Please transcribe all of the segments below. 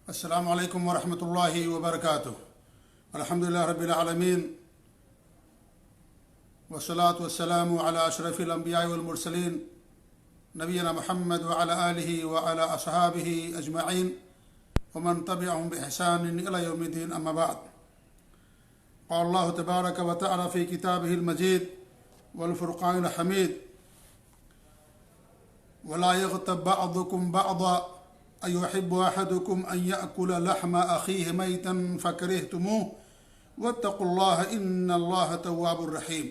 السلام علیکم ورحمۃ اللہ وبرکاتہ۔ الحمدللہ رب العالمین والصلاة والسلام علی اشرف الانبیاء والمرسلین نبینا محمد وعلی آلہ وعلی اصحابہ اجمعین ومن تبعهم بإحسان الی یوم الدین، اما بعد۔ قال اللہ تبارک وتعالی فی کتابہ المجید والفرقان الحمید: ولا يغتب بعضكم بعضا أيحب أحدكم أن يأكل لحم أخيه ميتا فكرهتموه واتقوا الله إن الله تواب رحیم۔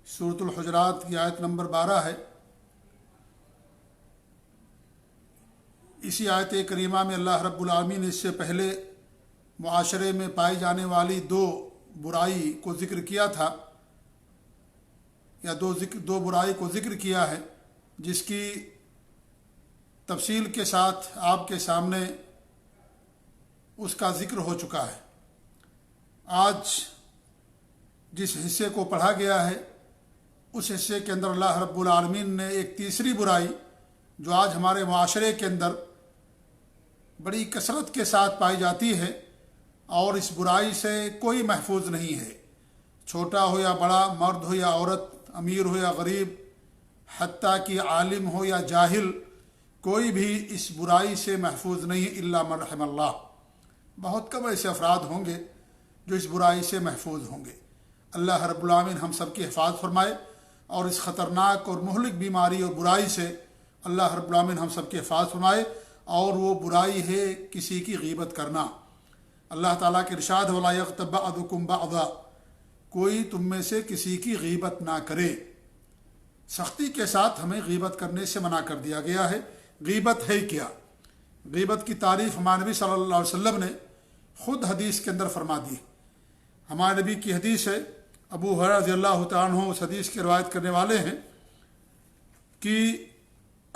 سورۃ الحجرات کی آیت نمبر 12 ہے۔ اسی آیت کریمہ میں اللہ رب العالمین نے اس سے پہلے معاشرے میں پائی جانے والی دو برائی کو ذکر کیا تھا، یا دو برائی کو ذکر کیا ہے، جس کی تفصیل کے ساتھ آپ کے سامنے اس کا ذکر ہو چکا ہے۔ آج جس حصے کو پڑھا گیا ہے اس حصے کے اندر اللہ رب العالمین نے ایک تیسری برائی جو آج ہمارے معاشرے کے اندر بڑی کثرت کے ساتھ پائی جاتی ہے، اور اس برائی سے کوئی محفوظ نہیں ہے، چھوٹا ہو یا بڑا، مرد ہو یا عورت، امیر ہو یا غریب، حتیٰ کہ عالم ہو یا جاہل، کوئی بھی اس برائی سے محفوظ نہیں الا من رحم اللہ۔ بہت کم ایسے افراد ہوں گے جو اس برائی سے محفوظ ہوں گے۔ اللہ رب العالمین ہم سب کی حفاظت فرمائے، اور اس خطرناک اور مہلک بیماری اور برائی سے اللہ رب العالمین ہم سب کی حفاظت فرمائے، اور وہ برائی ہے کسی کی غیبت کرنا۔ اللہ تعالیٰ کے ارشاد: وَلَا يَغْتَب بَعْضُكُمْ بَعْضًا، کوئی تم میں سے کسی کی غیبت نہ کرے۔ سختی کے ساتھ ہمیں غیبت کرنے سے منع کر دیا گیا ہے۔ غیبت ہے کیا؟ غیبت کی تعریف ہمارے نبی صلی اللہ علیہ وسلم نے خود حدیث کے اندر فرما دی۔ ہمارے نبی کی حدیث ہے، ابو ہریرہ رضی اللہ تعالیٰ عنہ اس حدیث کی روایت کرنے والے ہیں کہ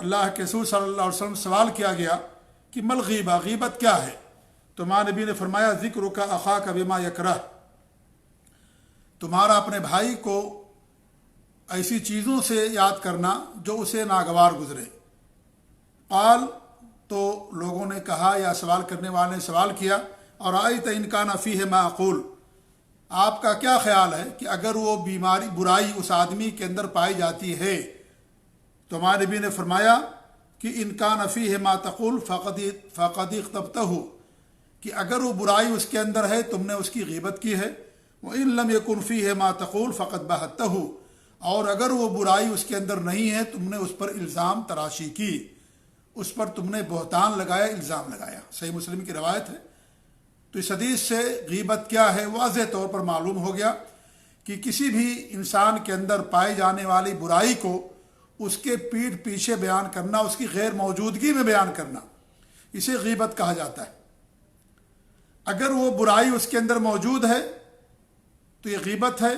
اللہ کے رسول صلی اللہ علیہ وسلم سوال کیا گیا کہ مل غیبہ، غیبت کیا ہے؟ تو ہمارے نبی نے فرمایا: ذکرک اخاک بما یکرہ، تمہارا اپنے بھائی کو ایسی چیزوں سے یاد کرنا جو اسے ناگوار گزرے۔ قال، تو لوگوں نے کہا یا سوال کرنے والے نے سوال کیا: اور آیت ان کان فیہ ما اقول، آپ کا کیا خیال ہے کہ اگر وہ برائی اس آدمی کے اندر پائی جاتی ہے؟ تو ہمارے نبی نے فرمایا کہ ان کان فیہ ما تقول فقد اغتبتہ، کہ اگر وہ برائی اس کے اندر ہے تم نے اس کی غیبت کی ہے۔ وَإِن لَمْ يَكُنْ فِيهِ مَا تَقُولُ فَقَدْ بَهَتَّهُ، اور اگر وہ برائی اس کے اندر نہیں ہے تم نے اس پر الزام تراشی کی، اس پر تم نے بہتان لگایا، الزام لگایا۔ صحیح مسلم کی روایت ہے۔ تو اس حدیث سے غیبت کیا ہے واضح طور پر معلوم ہو گیا کہ کسی بھی انسان کے اندر پائی جانے والی برائی کو اس کے پیٹھ پیچھے بیان کرنا، اس کی غیر موجودگی میں بیان کرنا، اسے غیبت کہا جاتا ہے۔ اگر وہ برائی اس کے اندر موجود ہے تو یہ غیبت ہے،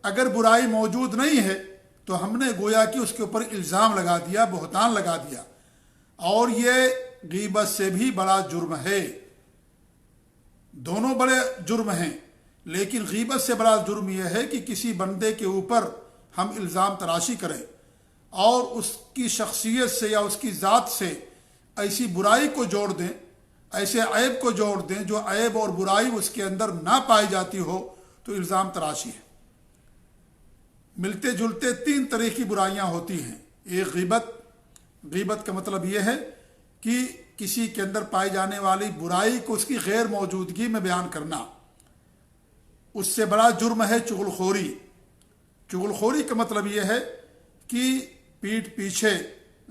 اگر برائی موجود نہیں ہے تو ہم نے گویا کہ اس کے اوپر الزام لگا دیا، بہتان لگا دیا، اور یہ غیبت سے بھی بڑا جرم ہے۔ دونوں بڑے جرم ہیں، لیکن غیبت سے بڑا جرم یہ ہے کہ کسی بندے کے اوپر ہم الزام تراشی کریں اور اس کی شخصیت سے یا اس کی ذات سے ایسی برائی کو جوڑ دیں، ایسے عیب کو جوڑ دیں جو عیب اور برائی اس کے اندر نہ پائی جاتی ہو، تو الزام تراشی ہے۔ ملتے جلتے تین طرح کی برائیاں ہوتی ہیں۔ ایک غیبت کا مطلب یہ ہے کہ کسی کے اندر پائی جانے والی برائی کو اس کی غیر موجودگی میں بیان کرنا۔ اس سے بڑا جرم ہے چغل خوری۔ چغل خوری کا مطلب یہ ہے کہ پیٹھ پیچھے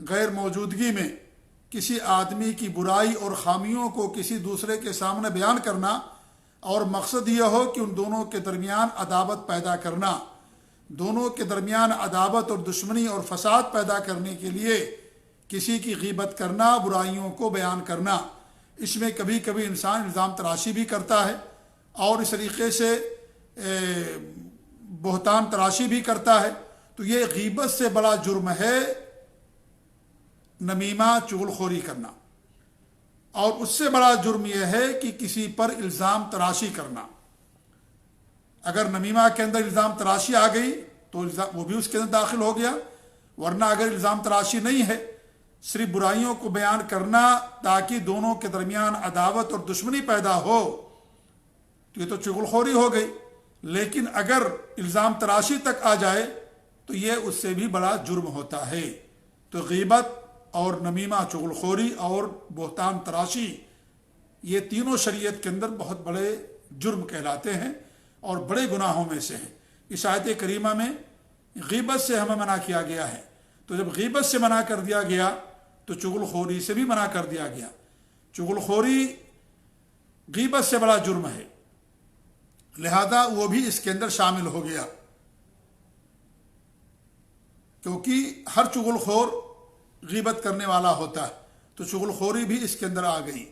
غیر موجودگی میں کسی آدمی کی برائی اور خامیوں کو کسی دوسرے کے سامنے بیان کرنا، اور مقصد یہ ہو کہ ان دونوں کے درمیان عداوت پیدا کرنا، دونوں کے درمیان عداوت اور دشمنی اور فساد پیدا کرنے کے لیے کسی کی غیبت کرنا، برائیوں کو بیان کرنا۔ اس میں کبھی کبھی انسان الزام تراشی بھی کرتا ہے، اور اس طریقے سے بہتان تراشی بھی کرتا ہے۔ تو یہ غیبت سے بڑا جرم ہے نمیمہ، چغل خوری کرنا، اور اس سے بڑا جرم یہ ہے کہ کسی پر الزام تراشی کرنا۔ اگر نمیمہ کے اندر الزام تراشی آ گئی تو وہ بھی اس کے اندر داخل ہو گیا، ورنہ اگر الزام تراشی نہیں ہے صرف برائیوں کو بیان کرنا تاکہ دونوں کے درمیان عداوت اور دشمنی پیدا ہو تو یہ تو چغل خوری ہو گئی. لیکن اگر الزام تراشی تک آ جائے تو یہ اس سے بھی بڑا جرم ہوتا ہے. تو غیبت اور نمیمہ، چغل خوری اور بہتان تراشی، یہ تینوں شریعت کے اندر بہت بڑے جرم کہلاتے ہیں اور بڑے گناہوں میں سے ہیں. اس آیت کریمہ میں غیبت سے ہمیں منع کیا گیا ہے. تو جب غیبت سے منع کر دیا گیا تو چغل خوری سے بھی منع کر دیا گیا. چغل خوری غیبت سے بڑا جرم ہے، لہذا وہ بھی اس کے اندر شامل ہو گیا، کیونکہ ہر چغل خور غیبت کرنے والا ہوتا ہے. تو چغل خوری بھی اس کے اندر آ گئی.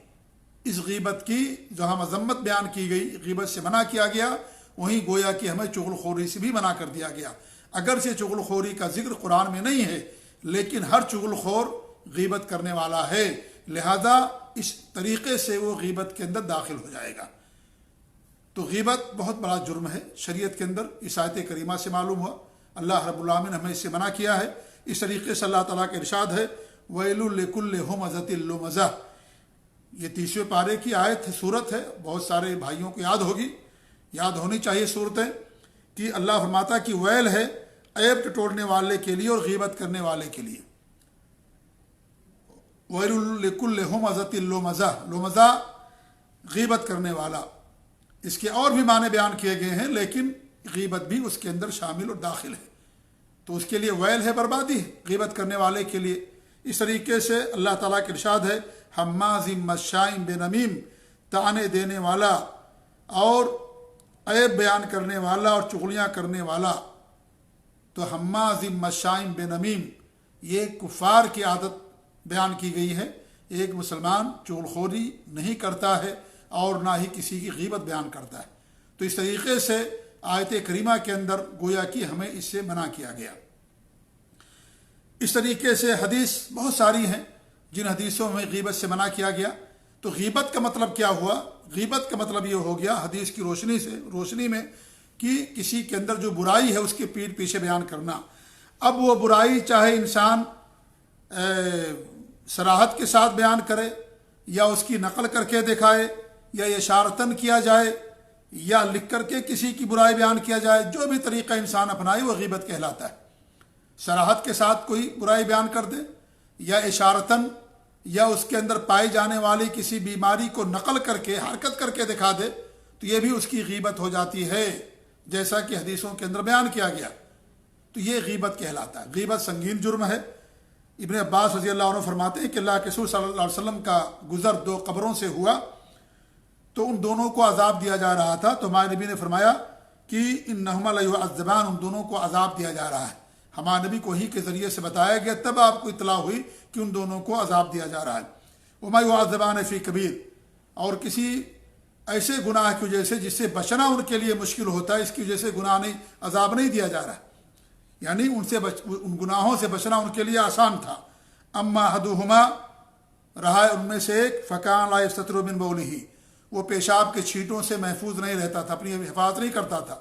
اس غیبت کی جہاں مذمت بیان کی گئی، غیبت سے منع کیا گیا، وہیں گویا کہ ہمیں چغل خوری سے بھی منع کر دیا گیا. اگرچہ چغل خوری کا ذکر قرآن میں نہیں ہے، لیکن ہر چغل خور غیبت کرنے والا ہے، لہذا اس طریقے سے وہ غیبت کے اندر داخل ہو جائے گا. تو غیبت بہت بڑا جرم ہے شریعت کے اندر. اس آیت کریمہ سے معلوم ہوا اللہ رب العالمین نے ہمیں اس سے منع کیا ہے. اس طریقے سے اللہ تعالیٰ کا ارشاد ہے وَيْلٌ لِكُلِّ هُمَزَةٍ لُمَزَةٍ. یہ 30ویں پارے کی آیت ہے، صورت ہے. بہت سارے بھائیوں کو یاد ہوگی، یاد ہونی چاہیے صورتیں، کہ اللہ فرماتا کہ ویل ہے عیب ٹٹولنے والے کے لیے اور غیبت کرنے والے کے لیے. وَيْلٌ لِكُلِّ هُمَزَةٍ لُمَزَةٍ، لمزہ غیبت کرنے والا. اس کے اور بھی معنی بیان کیے گئے ہیں، لیکن غیبت بھی اس کے اندر شامل اور داخل ہے. تو اس کے لیے ویل ہے، بربادی ہے غیبت کرنے والے کے لیے. اس طریقے سے اللہ تعالیٰ کا ارشاد ہے حماز مشاء بنمیم، طعنے دینے والا اور عیب بیان کرنے والا اور چغلیاں کرنے والا. تو حماز مشاء بنمیم یہ کفار کی عادت بیان کی گئی ہے. ایک مسلمان چغل خوری نہیں کرتا ہے اور نہ ہی کسی کی غیبت بیان کرتا ہے. تو اس طریقے سے آیت کریمہ کے اندر گویا کہ ہمیں اس سے منع کیا گیا. اس طریقے سے حدیث بہت ساری ہیں جن حدیثوں میں غیبت سے منع کیا گیا. تو غیبت کا مطلب کیا ہوا؟ غیبت کا مطلب یہ ہو گیا حدیث کی روشنی میں کہ کسی کے اندر جو برائی ہے اس کی پیٹھ پیچھے بیان کرنا. اب وہ برائی چاہے انسان صراحت کے ساتھ بیان کرے یا اس کی نقل کر کے دکھائے یا اشارتاً کیا جائے یا لکھ کر کے کسی کی برائی بیان کیا جائے، جو بھی طریقہ انسان اپنائے وہ غیبت کہلاتا ہے. صراحت کے ساتھ کوئی برائی بیان کر دے یا اشارتاً یا اس کے اندر پائی جانے والی کسی بیماری کو نقل کر کے حرکت کر کے دکھا دے تو یہ بھی اس کی غیبت ہو جاتی ہے، جیسا کہ حدیثوں کے اندر بیان کیا گیا. تو یہ غیبت کہلاتا ہے. غیبت سنگین جرم ہے. ابن عباس رضی اللہ عنہ فرماتے ہیں کہ اللہ کے رسول صلی اللہ علیہ وسلم کا گزر دو قبروں سے ہوا تو ان دونوں کو عذاب دیا جا رہا تھا. تو ہمارے نبی نے فرمایا کہ انہما لیعذبان، ان دونوں کو عذاب دیا جا رہا ہے. ہمارے نبی کو ہی کے ذریعے سے بتایا گیا، تب آپ کو اطلاع ہوئی کہ ان دونوں کو عذاب دیا جا رہا ہے. وما یعذبان فی کبیر، اور کسی ایسے گناہ کی وجہ سے جس سے بچنا ان کے لیے مشکل ہوتا ہے، اس کی وجہ سے گناہ نہیں، عذاب نہیں دیا جا رہا. یعنی ان گناہوں سے بچنا ان کے لیے آسان تھا. اما احدہما، رہا ان میں سے ایک، فکان لا یستتر من بولہ، وہ پیشاب کے چھینٹوں سے محفوظ نہیں رہتا تھا، اپنی حفاظت نہیں کرتا تھا.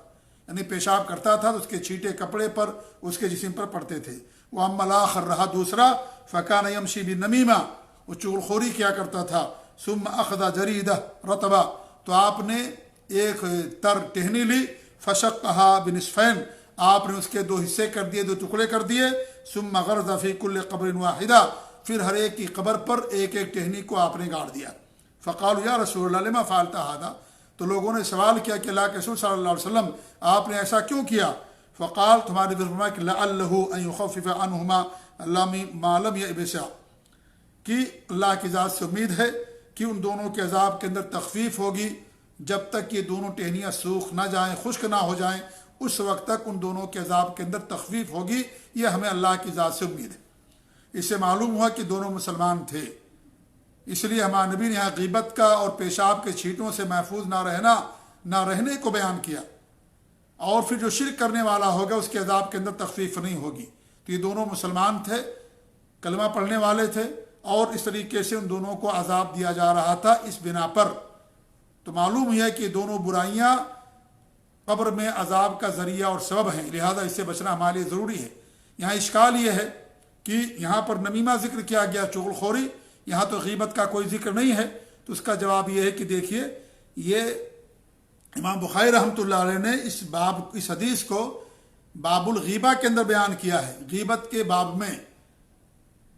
یعنی پیشاب کرتا تھا تو اس کے چھینٹے کپڑے پر، اس کے جسم پر پڑتے تھے. وہ اما الاخر، رہا دوسرا، فکان یمشی بالنمیمہ، وہ چغل خوری کیا کرتا تھا. ثم اخذ جریدہ رطبہ، تو آپ نے ایک تر ٹہنی لی، فشقہا بنصفین، آپ نے اس کے دو حصے کر دیے، دو ٹکڑے کر دیے. ثم غرز فی کل قبر واحدہ، پھر ہر ایک کی قبر پر ایک ایک ٹہنی کو آپ نے گاڑ دیا. فقالوا یا رسول اللہ لما فعلت هذا، تو لوگوں نے سوال کیا کہ اللہ کے رسول صلی اللہ علیہ وسلم آپ نے ایسا کیوں کیا؟ فقال، تمہارے فرمایا کہ لعلہ ان یخفف عنہما ما لم یئبسا، کہ اللہ کی ذات سے امید ہے کہ ان دونوں کے عذاب کے اندر تخفیف ہوگی جب تک یہ دونوں ٹہنیاں سوکھ نہ جائیں، خشک نہ ہو جائیں، اس وقت تک ان دونوں کے عذاب کے اندر تخفیف ہوگی. یہ ہمیں اللہ کی ذات سے امید ہے. اس سے معلوم ہوا کہ دونوں مسلمان تھے. اس لیے ہمارے نبی نے یہاں غیبت کا اور پیشاب کے چھینٹوں سے محفوظ نہ رہنے کو بیان کیا. اور پھر جو شرک کرنے والا ہوگا اس کے عذاب کے اندر تخفیف نہیں ہوگی. تو یہ دونوں مسلمان تھے، کلمہ پڑھنے والے تھے، اور اس طریقے سے ان دونوں کو عذاب دیا جا رہا تھا اس بنا پر. تو معلوم ہے کہ دونوں برائیاں قبر میں عذاب کا ذریعہ اور سبب ہیں، لہذا اس سے بچنا ہمارے لیے ضروری ہے. یہاں اشکال یہ ہے کہ یہاں پر نمیمہ ذکر کیا گیا، چغل خوری، یہاں تو غیبت کا کوئی ذکر نہیں ہے؟ تو اس کا جواب یہ ہے کہ دیکھیے، یہ امام بخاری رحمۃ اللہ علیہ نے اس حدیث کو باب الغیبہ کے اندر بیان کیا ہے، غیبت کے باب میں،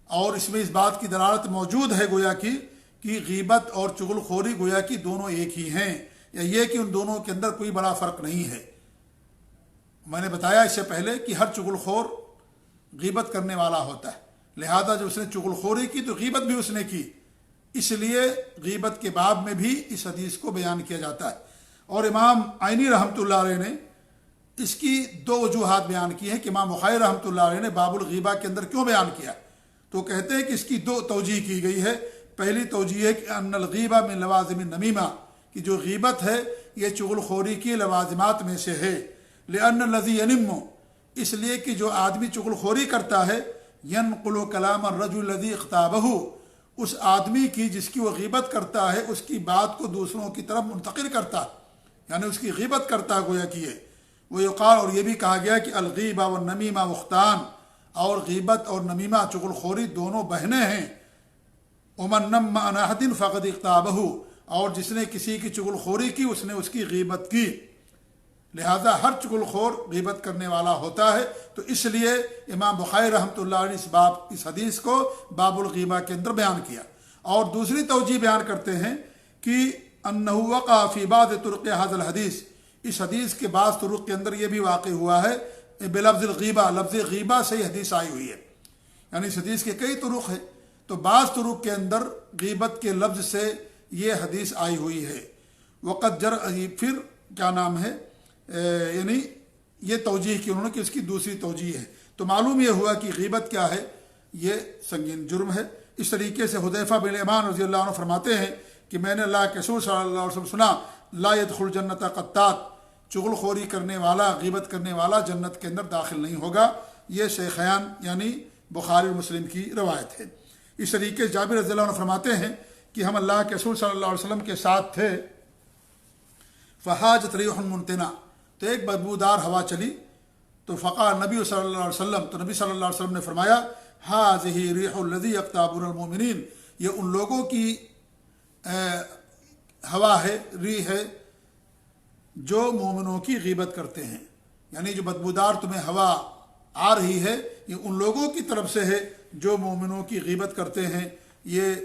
اور اس میں اس بات کی دلالت موجود ہے گویا کہ غیبت اور چغل خوری گویا کہ دونوں ایک ہی ہیں، یا یہ کہ ان دونوں کے اندر کوئی بڑا فرق نہیں ہے۔ میں نے بتایا اس سے پہلے کہ ہر چغل خور غیبت کرنے والا ہوتا ہے، لہذا جب اس نے چغل خوری کی تو غیبت بھی اس نے کی، اس لیے غیبت کے باب میں بھی اس حدیث کو بیان کیا جاتا ہے۔ اور امام عینی رحمۃ اللہ علیہ نے اس کی دو وجوہات بیان کی ہیں کہ امام بخاری رحمۃ اللہ علیہ نے باب الغیبہ کے اندر کیوں بیان کیا، تو کہتے ہیں کہ اس کی دو توجیہ کی گئی ہے۔ پہلی توجیہ ہے کہ ان الغیبہ من لوازم النمیمہ، کہ جو غیبت ہے یہ چغل خوری کی لوازمات میں سے ہے، لأن الذی ینم، اس لیے کہ جو آدمی چغل خوری کرتا ہے، ینقل کلام الرجل الذی اغتابہ، اس آدمی کی جس کی وہ غیبت کرتا ہے اس کی بات کو دوسروں کی طرف منتقل کرتا ہے، یعنی اس کی غیبت کرتا ہے گویا کہ وہ یقال، اور یہ بھی کہا گیا کہ الغیبہ والنمیمہ اختان، اور غیبت اور نمیمہ چغل خوری دونوں بہنیں ہیں۔ ومن نم عن احد فقد اغتابہ، اور جس نے کسی کی چغل خوری کی اس نے اس کی غیبت کی، لہذا ہر چغل خور غیبت کرنے والا ہوتا ہے۔ تو اس لیے امام بخاری رحمۃ اللہ علیہ نے اس حدیث کو باب الغیبہ کے اندر بیان کیا۔ اور دوسری توجیہ بیان کرتے ہیں کہ انہ وقع فی بعض طرق ھذا الحدیث، اس حدیث کے بعض طرق کے اندر یہ بھی واقع ہوا ہے بلفظ الغیبہ، لفظ غیبہ سے یہ حدیث آئی ہوئی ہے، یعنی اس حدیث کے کئی طرق ہیں، تو بعض طرق کے اندر غیبت کے لفظ سے یہ حدیث آئی ہوئی ہے۔ وقت پھر کیا نام ہے، یعنی یہ توجیہ کی انہوں نے کہ اس کی دوسری توجیہ ہے، تو معلوم یہ ہوا کہ غیبت کیا ہے، یہ سنگین جرم ہے۔ اس طریقے سے حذیفہ بن الیمان رضی اللہ عنہ فرماتے ہیں کہ میں نے اللہ کے رسول صلی اللہ علیہ وسلم سنا، لا يدخل جنت قطات، چغل خوری کرنے والا، غیبت کرنے والا جنت کے اندر داخل نہیں ہوگا۔ یہ شیخیان یعنی بخاری اور مسلم کی روایت ہے۔ اس طریقے سے جابر رضی اللہ عنہ فرماتے ہیں کہ ہم اللہ کے رسول صلی اللہ علیہ وسلم کے ساتھ تھے، فحاجت ریح منتنا، تو ایک بدبودار ہوا چلی، تو فقال نبی صلی اللہ علیہ وسلم، تو نبی صلی اللہ علیہ وسلم نے فرمایا، ھذہ ریح الذی یغتابون المؤمنین، یہ ان لوگوں کی ہوا ہے، ریح ہے جو مومنوں کی غیبت کرتے ہیں، یعنی جو بدبودار تمہیں ہوا آ رہی ہے یہ ان لوگوں کی طرف سے ہے جو مومنوں کی غیبت کرتے ہیں۔ یہ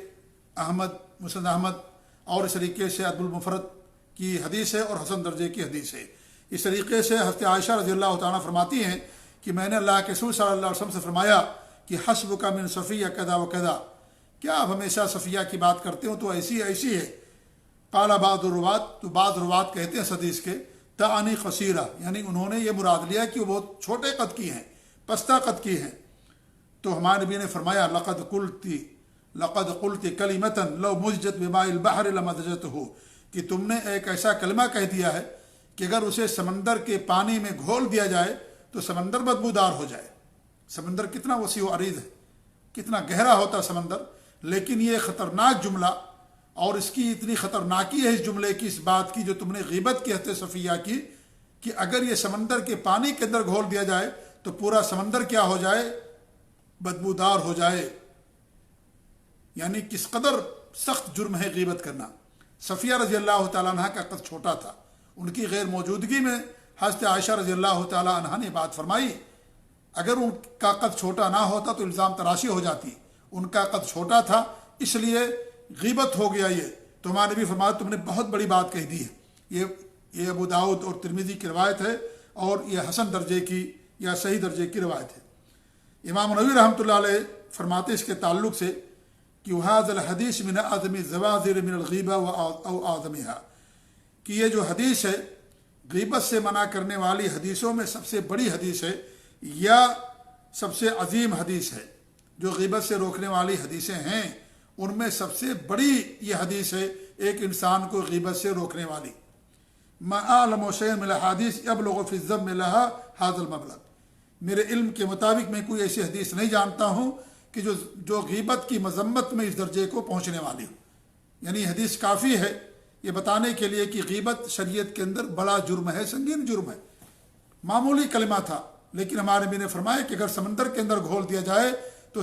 مسند احمد اور اس طریقے سے ادب المفرد کی حدیث ہے اور حسن درجے کی حدیث ہے۔ اس طریقے سے حضرت عائشہ رضی اللہ تعالیٰ فرماتی ہیں کہ میں نے اللہ کے رسول صلی اللہ علیہ وسلم سے فرمایا کہ حسبک من صفیہ کذا و کذا، کیا آپ ہمیشہ صفیہ کی بات کرتے ہو تو ایسی ایسی ہے؟ قال بعض الروات، تو بعض روات کہتے ہیں حدیث کے، تعنی قصیرہ، یعنی انہوں نے یہ مراد لیا کہ وہ بہت چھوٹے قد کی ہیں، پستہ قد کی ہیں۔ تو ہمارے نبی نے فرمایا لقد قلت کلمۃ لو مزجت بماء البحر لمزجته، کہ تم نے ایک ایسا کلمہ کہہ دیا ہے کہ اگر اسے سمندر کے پانی میں گھول دیا جائے تو سمندر بدبودار ہو جائے۔ سمندر کتنا وسیع و عریض ہے، کتنا گہرا ہوتا ہے سمندر، لیکن یہ خطرناک جملہ، اور اس کی اتنی خطرناکی ہے اس جملے کی، اس بات کی جو تم نے غیبت کی حضرت صفیہ کی، کہ اگر یہ سمندر کے پانی کے اندر گھول دیا جائے تو پورا سمندر کیا ہو جائے، بدبودار ہو جائے۔ یعنی کس قدر سخت جرم ہے غیبت کرنا۔ صفیہ رضی اللہ تعالیٰ عنہ کا قد چھوٹا تھا، ان کی غیر موجودگی میں حضرت عائشہ رضی اللہ تعالیٰ عنہ نے بات فرمائی، اگر ان کا قد چھوٹا نہ ہوتا تو الزام تراشی ہو جاتی، ان کا قد چھوٹا تھا اس لیے غیبت ہو گیا یہ، تو ہمارے نبی فرمایا تم نے بہت بڑی بات کہہ دی ہے۔ یہ ابو داؤد اور ترمذی کی روایت ہے اور یہ حسن درجے کی یا صحیح درجے کی روایت ہے۔ امام نووی رحمۃ اللہ علیہ فرماتے اس کے تعلق سے کہ وَهَذَا الْحَدِيثُ مِنْ أَعْظَمِ الزَّوَاجِرِ مِنَ الْغِيبَةِ أَوْ أَعْظَمِهَا، کہ یہ جو حدیث ہے غیبت سے منع کرنے والی حدیثوں میں سب سے بڑی حدیث ہے یا سب سے عظیم حدیث ہے۔ جو غیبت سے روکنے والی حدیثیں ہیں ان میں سب سے بڑی یہ حدیث ہے ایک انسان کو غیبت سے روکنے والی۔ مَا أَعْلَمُ شَيْئًا مِنَ الْأَحَادِيثِ يَبْلُغُ فِي الذَّمِّ لَهَا هَذَا الْمَبْلَغ، میرے علم کے مطابق میں کوئی ایسی حدیث نہیں جانتا ہوں کہ جو غیبت کی مذمت میں اس درجے کو پہنچنے والی ہو۔ یعنی حدیث کافی ہے یہ بتانے کے لیے کہ غیبت شریعت کے اندر بڑا جرم ہے، سنگین جرم ہے۔ معمولی کلمہ تھا لیکن ہمارے نبی نے فرمایا کہ اگر سمندر کے اندر گھول دیا جائے تو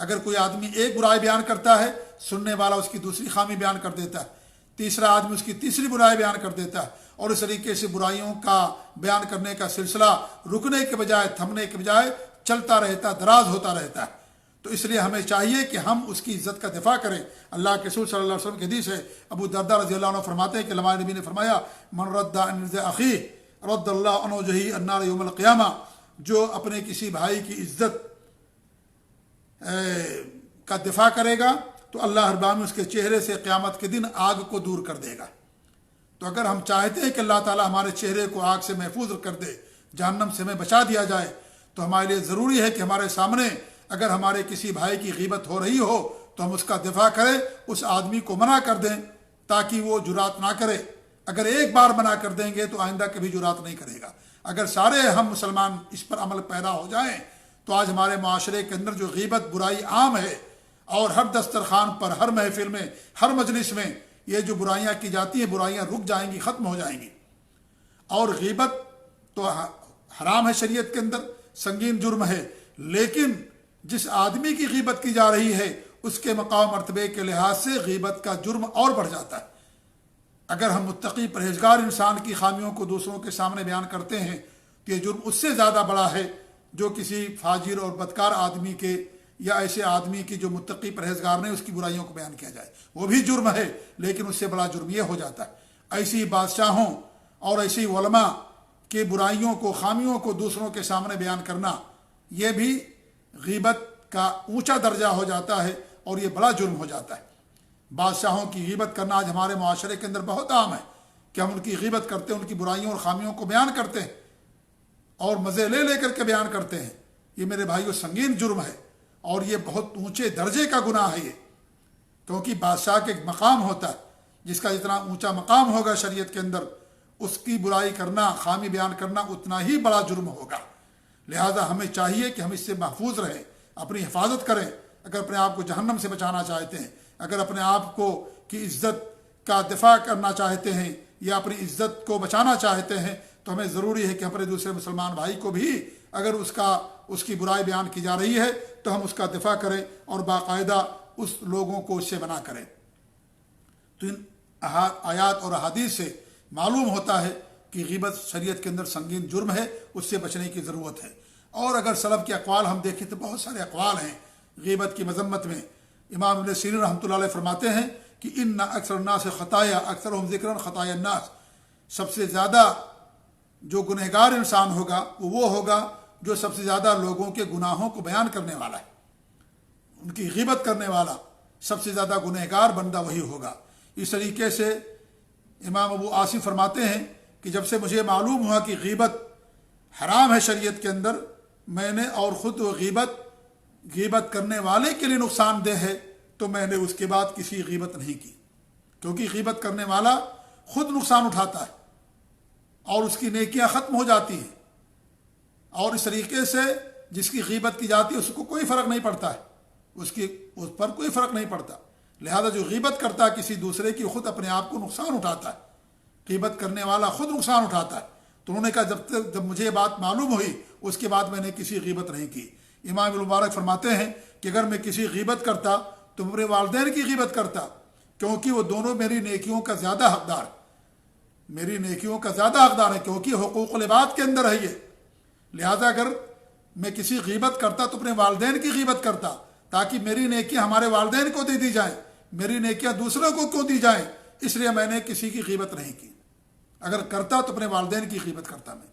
اگر کوئی آدمی ایک برائی بیان کرتا ہے، سننے والا اس کی دوسری خامی بیان کر دیتا ہے، تیسرا آدمی اس کی تیسری برائی بیان کر دیتا ہے، اور اس طریقے سے برائیوں کا بیان کرنے کا سلسلہ رکنے کے بجائے، تھمنے کے بجائے چلتا رہتا، دراز ہوتا رہتا ہے۔ تو اس لیے ہمیں چاہیے کہ ہم اس کی عزت کا دفاع کریں۔ اللہ کے رسول صلی اللہ علیہ وسلم کی حدیث ہے، ابو درداء رضی اللہ عنہ فرماتے ہیں کہ ہمارے نبی نے فرمایا، من رد عن عرض اخیہ رد اللہ عنہ وجہہ النار یوم القیامہ، جو اپنے کسی بھائی کی عزت کا دفاع کرے گا تو اللہ رب العالمین اس کے چہرے سے قیامت کے دن آگ کو دور کر دے گا۔ تو اگر ہم چاہتے ہیں کہ اللہ تعالیٰ ہمارے چہرے کو آگ سے محفوظ کر دے، جہنم سے ہمیں بچا دیا جائے، تو ہمارے لیے ضروری ہے کہ ہمارے سامنے اگر ہمارے کسی بھائی کی غیبت ہو رہی ہو تو ہم اس کا دفاع کریں، اس آدمی کو منع کر دیں تاکہ وہ جرات نہ کرے۔ اگر ایک بار منع کر دیں گے تو آئندہ کبھی جرات نہیں کرے گا۔ اگر سارے ہم مسلمان اس پر عمل پیرا ہو جائیں تو آج ہمارے معاشرے کے اندر جو غیبت برائی عام ہے، اور ہر دسترخوان پر، ہر محفل میں، ہر مجلس میں یہ جو برائیاں کی جاتی ہیں، برائیاں رک جائیں گی، ختم ہو جائیں گی۔ اور غیبت تو حرام ہے شریعت کے اندر، سنگین جرم ہے، لیکن جس آدمی کی غیبت کی جا رہی ہے اس کے مقام مرتبے کے لحاظ سے غیبت کا جرم اور بڑھ جاتا ہے۔ اگر ہم متقی پرہیزگار انسان کی خامیوں کو دوسروں کے سامنے بیان کرتے ہیں تو یہ جرم اس سے زیادہ بڑا ہے جو کسی فاجر اور بدکار آدمی کے، یا ایسے آدمی کی جو متقی پرہیزگار نہیں اس کی برائیوں کو بیان کیا جائے۔ وہ بھی جرم ہے، لیکن اس سے بڑا جرم یہ ہو جاتا ہے۔ ایسی بادشاہوں اور ایسی علماء کی برائیوں کو، خامیوں کو دوسروں کے سامنے بیان کرنا، یہ بھی غیبت کا اونچا درجہ ہو جاتا ہے اور یہ بڑا جرم ہو جاتا ہے۔ بادشاہوں کی غیبت کرنا آج ہمارے معاشرے کے اندر بہت عام ہے کہ ہم ان کی غیبت کرتے ہیں، ان کی برائیوں اور خامیوں کو بیان کرتے ہیں اور مزے لے لے کر کے بیان کرتے ہیں۔ یہ میرے بھائیو سنگین جرم ہے اور یہ بہت اونچے درجے کا گناہ ہے یہ، کیونکہ بادشاہ کے ایک مقام ہوتا ہے، جس کا جتنا اونچا مقام ہوگا شریعت کے اندر، اس کی برائی کرنا، خامی بیان کرنا اتنا ہی بڑا جرم ہوگا۔ لہذا ہمیں چاہیے کہ ہم اس سے محفوظ رہیں، اپنی حفاظت کریں۔ اگر اپنے آپ کو جہنم سے بچانا چاہتے ہیں، اگر اپنے آپ کو کی عزت کا دفاع کرنا چاہتے ہیں یا اپنی عزت کو بچانا چاہتے ہیں، تو ہمیں ضروری ہے کہ اپنے دوسرے مسلمان بھائی کو بھی اگر اس کی برائی بیان کی جا رہی ہے تو ہم اس کا دفاع کریں اور باقاعدہ اس لوگوں کو اس سے منع کریں۔ تو ان آیات اور احادیث سے معلوم ہوتا ہے کہ غیبت شریعت کے اندر سنگین جرم ہے، اس سے بچنے کی ضرورت ہے۔ اور اگر سلف کے اقوال ہم دیکھیں تو بہت سارے اقوال ہیں غیبت کی مذمت میں۔ امام ابن سیرین رحمۃ اللہ علیہ فرماتے ہیں کہ ان اکثر الناس خطایا اکثرهم ذکرا خطایا الناس، سب سے زیادہ جو گنہگار انسان ہوگا وہ ہوگا جو سب سے زیادہ لوگوں کے گناہوں کو بیان کرنے والا ہے، ان کی غیبت کرنے والا سب سے زیادہ گنہگار بندہ وہی ہوگا۔ اس طریقے سے امام ابو عاصم فرماتے ہیں کہ جب سے مجھے معلوم ہوا کہ غیبت حرام ہے شریعت کے اندر، میں نے اور خود غیبت کرنے والے کے لیے نقصان دہ ہے، تو میں نے اس کے بعد کسی غیبت نہیں کی، کیونکہ غیبت کرنے والا خود نقصان اٹھاتا ہے اور اس کی نیکیاں ختم ہو جاتی ہیں، اور اس طریقے سے جس کی غیبت کی جاتی ہے اس کو کوئی فرق نہیں پڑتا ہے، اس پر کوئی فرق نہیں پڑتا۔ لہذا جو غیبت کرتا ہے کسی دوسرے کی، خود اپنے آپ کو نقصان اٹھاتا ہے، غیبت کرنے والا خود نقصان اٹھاتا ہے۔ تو انہوں نے کہا جب مجھے یہ بات معلوم ہوئی اس کے بعد میں نے کسی غیبت نہیں کی۔ امام المبارک فرماتے ہیں کہ اگر میں کسی غیبت کرتا تو میرے والدین کی غیبت کرتا، کیونکہ وہ دونوں میری نیکیوں کا زیادہ حقدار، میری نیکیوں کا زیادہ حقدار ہے، کیونکہ حقوق العباد کے اندر ہے یہ۔ لہذا اگر میں کسی غیبت کرتا تو اپنے والدین کی غیبت کرتا، تاکہ میری نیکیاں ہمارے والدین کو دے دی جائیں، میری نیکیاں دوسروں کو کیوں دی جائیں، اس لیے میں نے کسی کی غیبت نہیں کی۔ اگر کرتا تو اپنے والدین کی غیبت کرتا میں،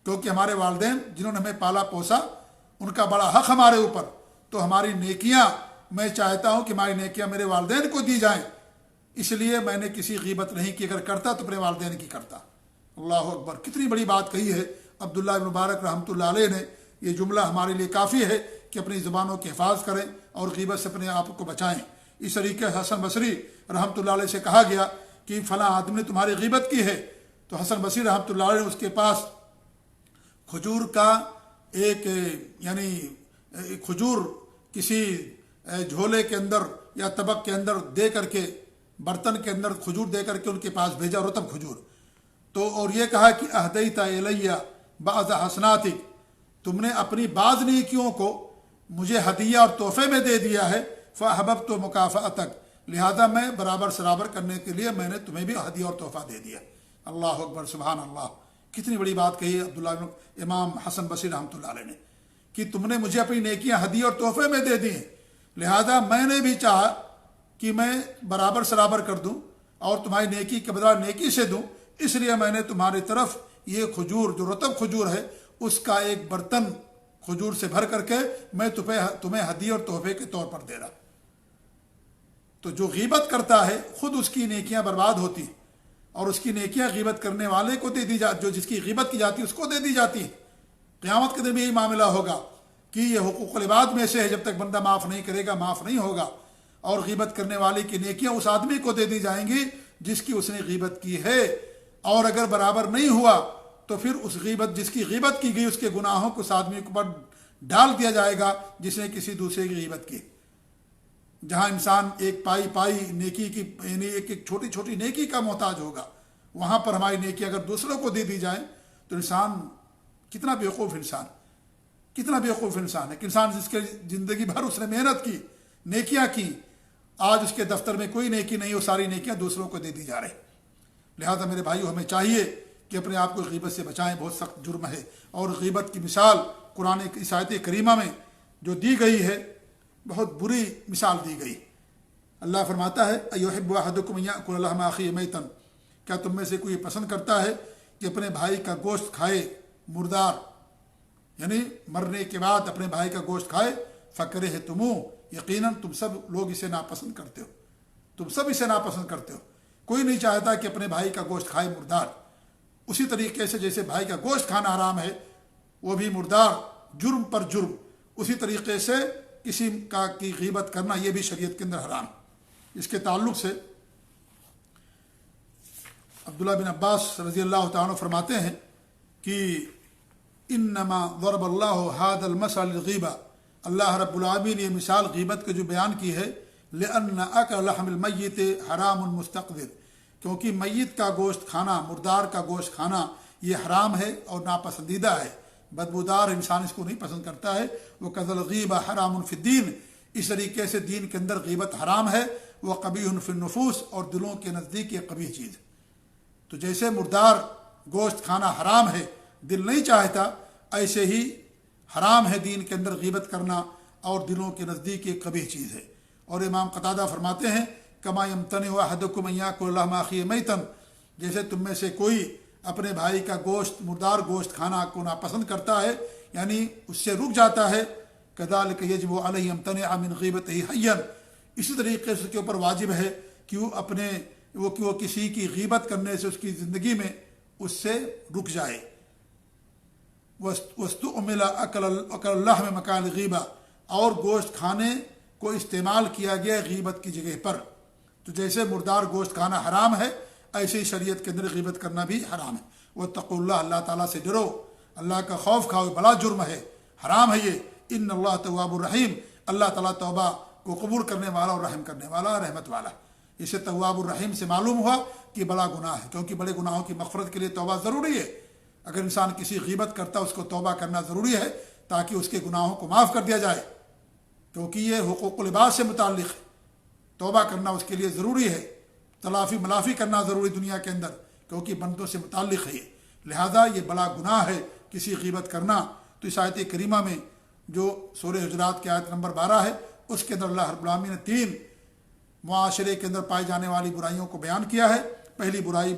کیونکہ ہمارے والدین جنہوں نے ہمیں پالا پوسا، ان کا بڑا حق ہمارے اوپر، تو ہماری نیکیاں، میں چاہتا ہوں کہ ہماری نیکیاں میرے والدین کو دی جائیں، اس لیے میں نے کسی غیبت نہیں کی۔ اگر کرتا تو اپنے والدین کی کرتا۔ اللہ اکبر، کتنی بڑی بات کہی ہے عبداللہ بن مبارک رحمۃ اللہ علیہ نے۔ یہ جملہ ہمارے لیے کافی ہے کہ اپنی زبانوں کی حفاظت کریں اور غیبت سے اپنے آپ کو بچائیں۔ اس طریقے حسن بصری رحمۃ اللہ علیہ سے کہا گیا کہ فلاں آدمی نے تمہاری غیبت کی ہے، تو حسن بصری رحمۃ اللہ علیہ نے اس کے پاس کھجور کا کھجور کسی جھولے کے اندر یا طبق کے اندر دے کر کے، برتن کے اندر کھجور دے کر کے ان کے پاس بھیجا، رطب کھجور، تو اور یہ کہا کہ اہدیت الیہ بعض حسناتک، تم نے اپنی بعض نیکیوں کو مجھے ہدیہ اور تحفے میں دے دیا ہے، فَأَحْبَبْتُ مُكَافَأَتَكَ، لہذا میں برابر سرابر کرنے کے لیے میں نے تمہیں بھی ہدیہ اور تحفہ دے دیا۔ اللہ اکبر، سبحان اللہ، کتنی بڑی بات کہی ہے عبداللہ بن امام حسن بصری رحمۃ اللہ علیہ نے کہ تم نے مجھے اپنی نیکیاں ہدیہ اور تحفے میں دے دی ہیں، لہذا میں نے بھی چاہا کہ میں برابر سرابر کر دوں اور تمہاری نیکی کے بدلہ نیکی سے دوں، اس لیے میں نے تمہاری طرف یہ کھجور جو رطب کھجور ہے اس کا ایک برتن کھجور سے بھر کر کے میں تمہیں ہدیہ اور تحفے کے طور پر دے رہا۔ تو جو غیبت کرتا ہے خود اس کی نیکیاں برباد ہوتی ہیں، اور اس کی نیکیاں غیبت کرنے والے کو دے دی جو جس کی غیبت کی جاتی ہے اس کو دے دی جاتی ہے۔ قیامت کے دن بھی یہی معاملہ ہوگا کہ یہ حقوق العباد میں سے ہے، جب تک بندہ معاف نہیں کرے گا معاف نہیں ہوگا، اور غیبت کرنے والے کی نیکیاں اس آدمی کو دے دی جائیں گی جس کی اس نے غیبت کی ہے، اور اگر برابر نہیں ہوا تو پھر اس غیبت جس کی غیبت کی گئی اس کے گناہوں کو اس آدمی کے اوپر ڈال دیا جائے گا جس نے کسی دوسرے کی غیبت کی۔ جہاں انسان ایک پائی نیکی کی یعنی ایک چھوٹی چھوٹی نیکی کا محتاج ہوگا، وہاں پر ہماری نیکی اگر دوسروں کو دے دی جائیں تو انسان کتنا بیوقوف انسان ہے کہ انسان جس کے زندگی بھر اس نے محنت کی، نیکیاں کی، آج اس کے دفتر میں کوئی نیکی نہیں، وہ ساری نیکیاں دوسروں کو دے دی جا رہی۔ لہذا میرے بھائیو، ہمیں چاہیے کہ اپنے آپ کو غیبت سے بچائیں، بہت سخت جرم ہے، اور غیبت کی مثال قرآن کی آیت کریمہ میں جو دی گئی ہے بہت بری مثال دی گئی۔ اللہ فرماتا ہے ایحب احدکم ان یاکل لحم اخیہ میتا، کیا تم میں سے کوئی پسند کرتا ہے کہ اپنے بھائی کا گوشت کھائے مردار، یعنی مرنے کے بعد اپنے بھائی کا گوشت کھائے، فکرہتموہ، یقیناً تم سب لوگ اسے ناپسند کرتے ہو، تم سب اسے ناپسند کرتے ہو، کوئی نہیں چاہتا کہ اپنے بھائی کا گوشت کھائے مردار۔ اسی طریقے سے جیسے بھائی کا گوشت کھانا حرام ہے، وہ بھی مردار جرم پر جرم، اسی طریقے سے کسی کی غیبت کرنا یہ بھی شریعت کے اندر حرام۔ اس کے تعلق سے عبداللہ بن عباس رضی اللہ تعالیٰ عنہ فرماتے ہیں کہ انما ضرب اللہ هذا المثل للغیبہ، اللہ رب العالمین نے یہ مثال غیبت کے جو بیان کی ہے، لأن اکل لحم المیت حرام مستقذر، کیونکہ میت کا گوشت کھانا، مردار کا گوشت کھانا یہ حرام ہے اور ناپسندیدہ ہے، بدبودار، انسان اس کو نہیں پسند کرتا ہے۔ وہ قذل غیبہ حرام فی الدین، اس طریقے سے دین کے اندر غیبت حرام ہے، وہ قبیح فی النفوس، اور دلوں کے نزدیک یہ قبیح چیز ہے۔ تو جیسے مردار گوشت کھانا حرام ہے، دل نہیں چاہتا، ایسے ہی حرام ہے دین کے اندر غیبت کرنا، اور دلوں کے نزدیک یہ قبیح چیز ہے۔ اور امام قتادہ فرماتے ہیں کما یمتنع احدکم ان یاکل لحم اخیہ میتا، جیسے تم میں سے کوئی اپنے بھائی کا گوشت، مردار گوشت کھانا کو ناپسند کرتا ہے، یعنی اس سے رک جاتا ہے، کذالک یجب علیہ یمتنع من غیبتہ حیا، اسی طریقے سے اس کے اوپر واجب ہے کہ وہ کسی کی غیبت کرنے سے اس کی زندگی میں اس سے رک جائے۔ واستعمل اکل اللحم مکان الغیبہ، اور گوشت کھانے کو استعمال کیا گیا غیبت کی جگہ پر۔ تو جیسے مردار گوشت کھانا حرام ہے، ایسے ہی شریعت کے اندر غیبت کرنا بھی حرام ہے۔ واتقوا اللہ، اللہ تعالیٰ سے ڈرو، اللہ کا خوف کھاؤ، بڑا جرم ہے، حرام ہے یہ۔ ان اللہ تواب الرحیم، اللہ تعالیٰ توبہ کو قبول کرنے والا اور رحم کرنے والا، رحمت والا۔ اسے تواب الرحیم سے معلوم ہوا کہ بڑا گناہ ہے، کیونکہ بڑے گناہوں کی مغفرت کے لیے توبہ ضروری ہے۔ اگر انسان کسی غیبت کرتا ہے اس کو توبہ کرنا ضروری ہے تاکہ اس کے گناہوں کو معاف کر دیا جائے، کیونکہ یہ حقوق العباد سے متعلق ہے۔ توبہ کرنا اس کے لیے ضروری ہے، تلافی ملافی کرنا ضروری دنیا کے اندر، کیونکہ بندوں سے متعلق ہے یہ، لہذا یہ بڑا گناہ ہے کسی غیبت کرنا۔ تو اس آیت کریمہ میں جو سورہ حجرات کی آیت نمبر 12 ہے، اس کے اندر اللہ رب العالمین نے 3 معاشرے کے اندر پائی جانے والی برائیوں کو بیان کیا ہے۔ پہلی برائی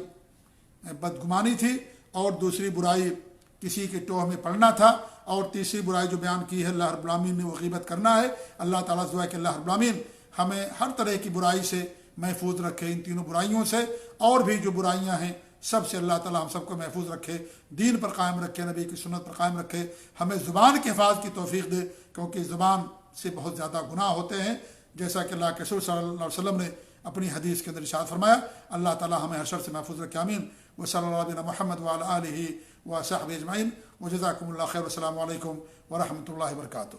بدگمانی تھی، اور دوسری برائی کسی کے ٹوہ میں پڑنا تھا، اور تیسری برائی جو بیان کی ہے اللہ رب العالمین نے وہ غیبت کرنا ہے۔ اللہ تعالیٰ سے دعا ہے کہ اللہ رب العالمین ہمیں ہر طرح کی برائی سے محفوظ رکھے، ان تینوں برائیوں سے، اور بھی جو برائیاں ہیں سب سے اللہ تعالیٰ ہم سب کو محفوظ رکھے، دین پر قائم رکھے، نبی کی سنت پر قائم رکھے، ہمیں زبان کے حفاظت کی توفیق دے، کیونکہ زبان سے بہت زیادہ گناہ ہوتے ہیں، جیسا کہ اللہ کے رسول صلی اللہ علیہ وسلم نے اپنی حدیث کے اندر ارشاد فرمایا۔ اللہ تعالیٰ ہمیں ہر شر سے محفوظ رکھے، آمین۔ وصلی اللہ علیہ محمد وعلی آلہ وصحبہ اجمعین، وجزاکم اللہ خیر، والسلام علیکم ورحمۃ اللہ وبرکاتہ۔